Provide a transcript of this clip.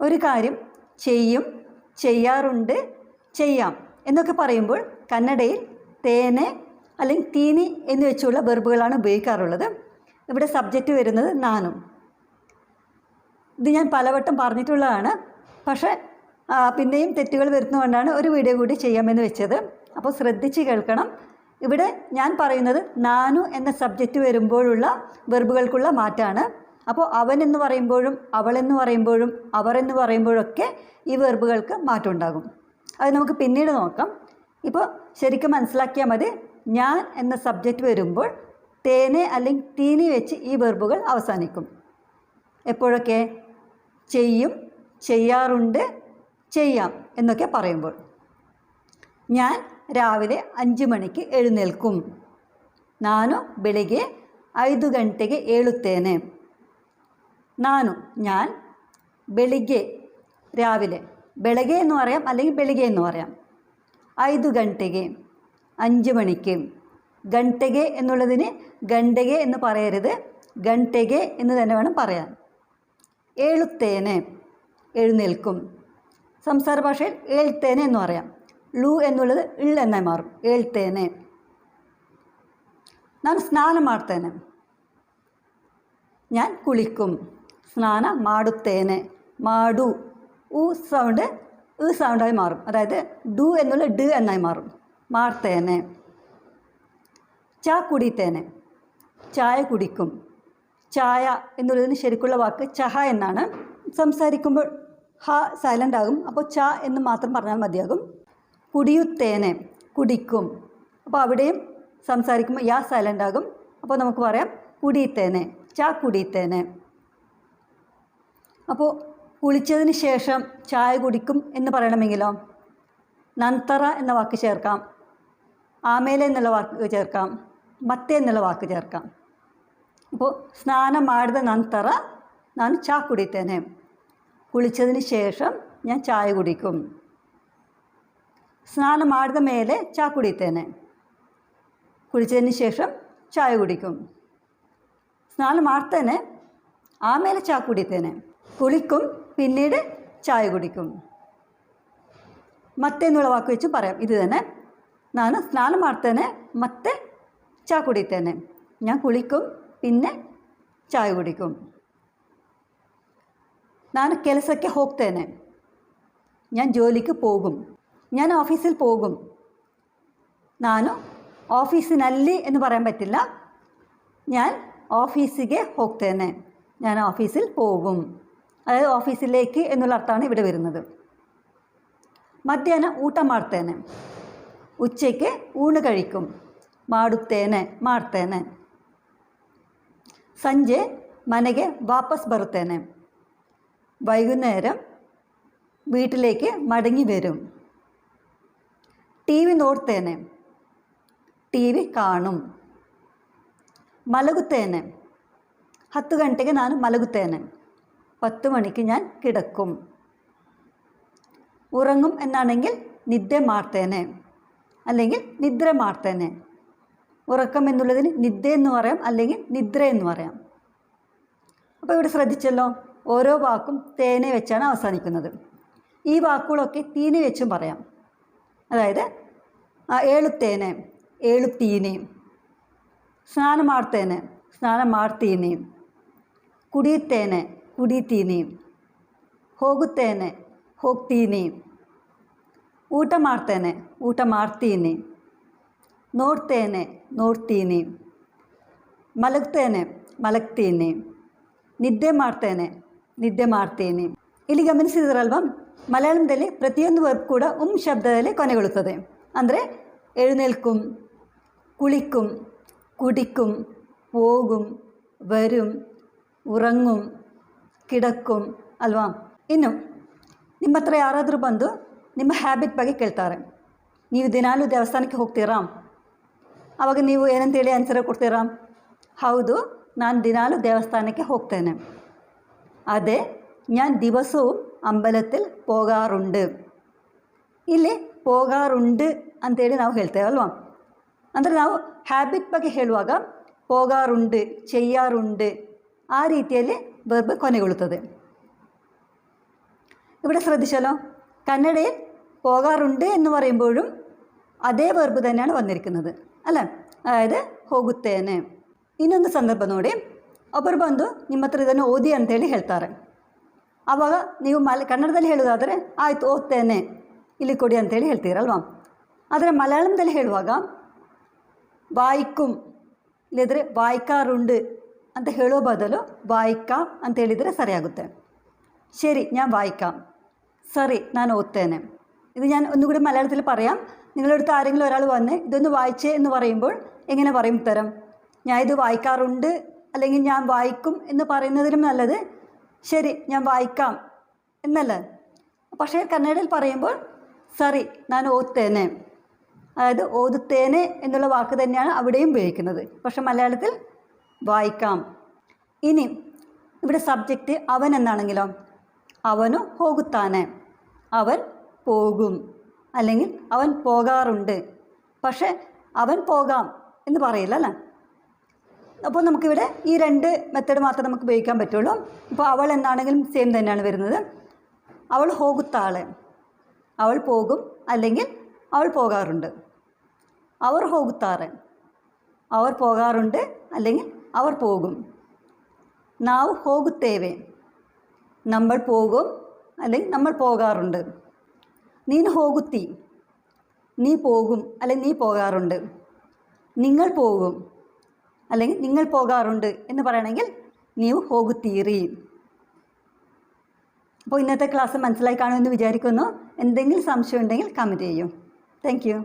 ഒരു കാര്യം ചെയ്യും, ചെയ്യാറുണ്ട്, ചെയ്യാം എന്നൊക്കെ പറയുമ്പോൾ കന്നഡയിൽ തേനെ അല്ലെങ്കിൽ തീനി എന്ന് വെച്ചുള്ള വെർബുകളാണ് ഉപയോഗിക്കാറുള്ളത്. ഇവിടെ സബ്ജക്റ്റ് വരുന്നത് നാനും. ഇത് ഞാൻ പലവട്ടം പറഞ്ഞിട്ടുള്ളതാണ്, പക്ഷേ പിന്നെയും തെറ്റുകൾ വരുന്നതുകൊണ്ടാണ് ഒരു വീഡിയോ കൂടി ചെയ്യാമെന്ന് വെച്ചത്. അപ്പോൾ ശ്രദ്ധിച്ച് കേൾക്കണം. ഇവിടെ ഞാൻ പറയുന്നത് നാനു എന്ന സബ്ജക്റ്റ് വരുമ്പോഴുള്ള വെർബുകൾക്കുള്ള മാറ്റമാണ്. അപ്പോൾ അവൻ എന്ന് പറയുമ്പോഴും അവളെന്ന് പറയുമ്പോഴും അവർ എന്ന് പറയുമ്പോഴൊക്കെ ഈ വെർബുകൾക്ക് മാറ്റം ഉണ്ടാകും. അത് നമുക്ക് പിന്നീട് നോക്കാം. ഇപ്പോൾ ശരിക്കും മനസ്സിലാക്കിയാൽ മതി. ഞാൻ എന്ന സബ്ജക്റ്റ് വരുമ്പോൾ തേനെ അല്ലെങ്കിൽ തീനി വെച്ച് ഈ വെർബുകൾ അവസാനിക്കും. എപ്പോഴൊക്കെ? ചെയ്യും, ചെയ്യാറുണ്ട്, ചെയ്യാം എന്നൊക്കെ പറയുമ്പോൾ. ഞാൻ രാവിലെ 5 മണിക്ക് ಎഴുന്നേൽക്കും. ನಾನು ಬೆಳಿಗ್ಗೆ 5 ಗಂಟೆಗೆ ಏಳುತ್ತೇನೆ. ഞാൻ ಬೆಳಿಗ್ಗೆ രാവിലെ, ಬೆಳಗ್ಗೆ എന്ന് പറയാം അല്ലെങ്കിൽ ಬೆಳಿಗ್ಗೆ എന്ന് പറയാം. 5 ಗಂಟೆಗೆ 5 മണിക്ക്. ഗണ്ടകെ എന്നുള്ളതിന് ഗണ്ടകെ എന്ന് പറയരുത്, ഗണ്ടകെ എന്ന് തന്നെ വേണം പറയാൻ. ഏഴുത്തേനെ എഴുന്നേൽക്കും. സംസാര ഭാഷയിൽ ഏഴ്ത്തേനെ എന്ന് പറയാം. ലു എന്നുള്ളത് ഇൾ എന്നായി മാറും. ഏഴ്ത്തേനെ. ഞാൻ സ്നാനം ಮಾಡ್ತೇನೆ. ഞാൻ കുളിക്കും. സ്നാന മാടുത്തേനെ. മാടു ഉ സൗണ്ട് ഇ സൗണ്ടായി മാറും. അതായത് ഡു എന്നുള്ള ഡ എന്നായി മാറും. ಮಾಡ್ತೇನೆ. ചാ കുടിത്തേനെ. ചായ കുടിക്കും. ചായ എന്നുള്ളതിന് ശരിക്കുള്ള വാക്ക് ചഹ എന്നാണ്. സംസാരിക്കുമ്പോൾ ഹ സൈലൻ്റ് ആകും. അപ്പോൾ ച എന്ന് മാത്രം പറഞ്ഞാൽ മതിയാകും. കുടിയുത്തേനെ. കുടിക്കും. അപ്പോൾ അവിടെയും സംസാരിക്കുമ്പോൾ യാ സൈലൻ്റ് ആകും. അപ്പോൾ നമുക്ക് പറയാം കുടിയുത്തേനെ. ചാ കുടിയുത്തേനെ. അപ്പോൾ കുളിച്ചതിന് ശേഷം ചായ കുടിക്കും എന്ന് പറയണമെങ്കിലോ നന്തറ എന്ന വാക്ക് ചേർക്കാം, ആമേലെ എന്നുള്ള വാക്ക് ചേർക്കാം, ಮತ್ತೆ എന്നുള്ള വാക്ക് ചേർക്കാം. അപ്പോൾ സ്നാന ಮಾಡಿದ ನಂತರ ನಾನು ചാ കുടിത്തേನೆ. കുളിച്ചതിന് ശേഷം ഞാൻ ചായ കുടിക്കും. സ്നാന ಮಾಡಿದ ಮೇಲೆ ചാ കുടിത്തേನೆ. കുളിച്ചതിന് ശേഷം ചായ കുടിക്കും. സ്നാന ಮಾಡ್ತೇನೆ ಆಮೇಲೆ ചാ കുടിത്തേನೆ. കുളിക്കും, പിന്നീട് ചായ കുടിക്കും. ಮತ್ತೆ എന്നുള്ള വാക്ക് വെച്ച് പറയാം ഇത് തന്നെ. ನಾನು ಸ್ನಾನ ಮಾಡ್ತೇನೆ ಮತ್ತೆ ചാ കുടിത്തേನೆ. ഞാൻ കുളിക്കും, പിന്നെ ചായ കുടിക്കും. ನಾನು ಕೆಲಸಕ್ಕೆ ಹೋಗ್ತೇನೆ. ഞാൻ ജോലിക്ക് പോകും. ഞാൻ ഓഫീസിൽ പോകും. ನಾನು ഓഫീസിನಲ್ಲಿ എന്ന് പറയാൻ പറ്റില്ല. ഞാൻ ഓഫീസിಗೆ ಹೋಗ್ತೇನೆ. ഞാൻ ഓഫീസിൽ പോകും. അതായത് ഓഫീസിലേക്ക് എന്നുള്ള അർത്ഥമാണ് ഇവിടെ വരുന്നത്. മധ്യാഹ്നം ಊಟ ಮಾಡ್ತೇನೆ. ഉച്ചയ്ക്ക് ഊണ് കഴിക്കും. ಮಾಡುತ್ತೇನೆ ಮಾಡ್ತೇನೆ. ಸಂಜೆ ಮನೆಗೆ ವಾಪಸ್ ಬರುತ್ತೇನೆ. വൈകുന്നേരം വീട്ടിലേക്ക് മടങ്ങി വരും. ടി വി ನೋಡ್ತೇನೆ. ടി വി കാണും. ಮಲಗುತ್ತೇನೆ. 10 ಗಂಟೆಗೆ ನಾನು ಮಲಗುತ್ತೇನೆ. 10 മണിക്ക് ഞാൻ കിടക്കും. ഉറങ്ങും എന്നാണെങ്കിൽ നിദ്ര ಮಾಡ್ತೇನೆ അല്ലെങ്കിൽ നിദ്ര ಮಾಡ್ತೇನೆ. ഉറക്കം എന്നുള്ളതിന് നിദ്ര എന്ന് പറയാം അല്ലെങ്കിൽ നിദ്ര എന്ന് പറയാം. അപ്പോൾ ഇവിടെ ശ്രദ്ധിച്ചല്ലോ, ഓരോ വാക്കും തേനെ വെച്ചാണ് അവസാനിക്കുന്നത്. ഈ വാക്കുകളൊക്കെ തീനി വെച്ചും പറയാം. അതായത് ഏಳುತ್ತೇನೆ, ഏಳುತ್ತೀನಿ. സ്നാന ಮಾಡ್ತೇನೆ, ಸ್ನಾನ ಮಾಡ್ತೀನಿ. ಕುಡಿಯುತ್ತೇನೆ, ಕುಡಿತೀನಿ. ಹೋಗುತ್ತೇನೆ, ಹೋಗ್ತೀನಿ. ಊಟ ಮಾಡ್ತೇನೆ, ಊಟ ಮಾಡ್ತೀನಿ. ನೋಡ್ತೇನೆ, ನೋಡ್ತೀನಿ. ಮಲಗ್ತೇನೆ, ಮಲಗ್ತೀನಿ. ನಿದ್ದೆ ಮಾಡ್ತೇನೆ, ನಿದ್ದೆ ಮಾಡ್ತೀನಿ. ಇಲ್ಲಿ ಗಮನಿಸಿದ್ರಲ್ವ, ಮಲಯಾಳಂದಲ್ಲಿ ಪ್ರತಿಯೊಂದು ವರ್ಬ್ ಕೂಡ ಶಬ್ದದಲ್ಲಿ ಕೊನೆಗೊಳ್ಳುತ್ತದೆ. ಅಂದರೆ എഴുന്നേൽക്കും, കുളിക്കും, കുടിക്കും, പോകും, വരും, ഉറങ്ങും, കിടക്കും ಅಲ್ವಾ. ಇನ್ನು ನಿಮ್ಮ ಹತ್ರ ಯಾರಾದರೂ ಬಂದು ನಿಮ್ಮ ಹ್ಯಾಬಿಟ್ ಬಗ್ಗೆ ಕೇಳ್ತಾರೆ. ನೀವು ದಿನಾಲೂ ದೇವಸ್ಥಾನಕ್ಕೆ ಹೋಗ್ತೀರಾ? ಆವಾಗ ನೀವು ಏನಂತೇಳಿ ಆನ್ಸರ್ ಕೊಡ್ತೀರಾ? ಹೌದು, ನಾನು ದಿನಾಲೂ ದೇವಸ್ಥಾನಕ್ಕೆ ಹೋಗ್ತೇನೆ. ಅದೇ ഞാൻ ദിവസവും അമ്പലത്തിൽ പോകാറുണ്ട്. ಇಲ್ಲಿ പോകാറുണ്ട് ಅಂತೇಳಿ ನಾವು ಹೇಳ್ತೇವೆ ಅಲ್ವಾ. ಅಂದರೆ ನಾವು ಹ್ಯಾಬಿಟ್ ಬಗ್ಗೆ ಹೇಳುವಾಗ പോകാറുണ്ട്, ചെയ്യാറുണ്ട് ಆ ರೀತಿಯಲ್ಲಿ ವರ್ಬ್ ಕೊನೆಗೊಳ್ಳುತ್ತದೆ. ഇവിടെ ശ്രദ്ധിച്ചാലോ, കന്നഡയിൽ പോകാറുണ്ട് എന്ന് പറയുമ്പോഴും അതേ വെർബ് തന്നെയാണ് വന്നിരിക്കുന്നത് ಅಲ್ಲ. ಅದಾയത് ಹೋಗುತ್ತೇನೆ. ಇನ್ನೊಂದು ಸಂದರ್ಭ ನೋಡಿ, ಒಬ್ಬರು ಬಂದು ನಿಮ್ಮ ಹತ್ರ ಇದನ್ನು ಓದಿ ಅಂತೇಳಿ ಹೇಳ್ತಾರೆ. ಆವಾಗ ನೀವು ಕನ್ನಡದಲ್ಲಿ ಹೇಳೋದಾದರೆ ಆಯಿತು ಓದ್ತೇನೆ ಇಲ್ಲಿ ಕೊಡಿ ಅಂತೇಳಿ ಹೇಳ್ತೀರಲ್ವಾ. ಆದರೆ ಮಲಯಾಳಂದಲ್ಲಿ ಹೇಳುವಾಗ ವಾಯ್ಕುಂ ಇಲ್ಲದ್ರೆ ವಾಯ್ಕಾರುಂಡು ಅಂತ ಹೇಳೋ ಬದಲು ವಾಯ್ಕ ಅಂತ ಹೇಳಿದರೆ സരിയാಗುತ್ತೆ. ശരി, ഞാൻ വായിക്കാം. സറി, ഞാൻ ഓദ്ತೇನೆ. ഇത് ഞാൻ ഒന്നുകൂടി മലയാളത്തിൽ പറയാം. നിങ്ങളുടെ അടുത്ത് ആരെങ്കിലും ഒരാൾ വന്ന് ഇതൊന്ന് വായിച്ചേ എന്ന് പറയുമ്പോൾ എങ്ങനെ പറയും ഉത്തരം? ഞാൻ ഇത് വായിക്കാറുണ്ട് അല്ലെങ്കിൽ ഞാൻ വായിക്കും എന്ന് പറയുന്നതിലും നല്ലത് ശരി ഞാൻ വായിക്കാം എന്നല്ല. പക്ഷേ കന്നഡയിൽ പറയുമ്പോൾ സറി ഞാൻ ഓദ്ತೇನೆ, അതായത് ഓതുത്തേനെ എന്നുള്ള വാക്ക് തന്നെയാണ് അവിടെയും ഉപയോഗിക്കുന്നത്. പക്ഷേ മലയാളത്തിൽ വായിക്കാം. ഇനി ഇവിടെ സബ്ജക്റ്റ് അവൻ എന്നാണെങ്കിലോ, അവനു ಹೋಗುತ್ತಾನೆ, അവൻ പോകും അല്ലെങ്കിൽ അവൻ പോകാറുണ്ട്. പക്ഷേ അവൻ പോകാം എന്ന് പറയില്ല അല്ലേ. അപ്പോൾ നമുക്കിവിടെ ഈ രണ്ട് മെത്തേഡ് മാത്രമേ നമുക്ക് ഉപയോഗിക്കാൻ പറ്റുള്ളൂ. ഇപ്പോൾ അവൾ എന്നാണെങ്കിലും സെയിം തന്നെയാണ് വരുന്നത്. അവൾ ಹೋಗುತ್ತಾಳೆ, അവൾ പോകും അല്ലെങ്കിൽ അവൾ പോകാറുണ്ട്. അവർ ಹೋಗುತ್ತಾರೆ, അവർ പോകാറുണ്ട് അല്ലെങ്കിൽ അവർ പോകും. ನಾವು ಹೋಗುತ್ತೇವೆ, നമ്മൾ പോകും അല്ലെങ്കിൽ നമ്മൾ പോകാറുണ്ട്. നീನು ಹೋಗುತ್ತಿ, നീ പോകും അല്ലെങ്കിൽ നീ പോകാറുണ്ട്. നിങ്ങൾ പോകും അല്ലെങ്കിൽ നിങ്ങൾ പോകാറുണ്ട് എന്ന് പറയണമെങ്കിൽ ನೀವು ಹೋಗುತ್ತೀರಿ. അപ്പോൾ ഇന്നത്തെ ക്ലാസ് മനസ്സിലായി കാണുമെന്ന് വിചാരിക്കുന്നു. എന്തെങ്കിലും സംശയം ഉണ്ടെങ്കിൽ കമൻറ്റ് ചെയ്യൂ. Thank you.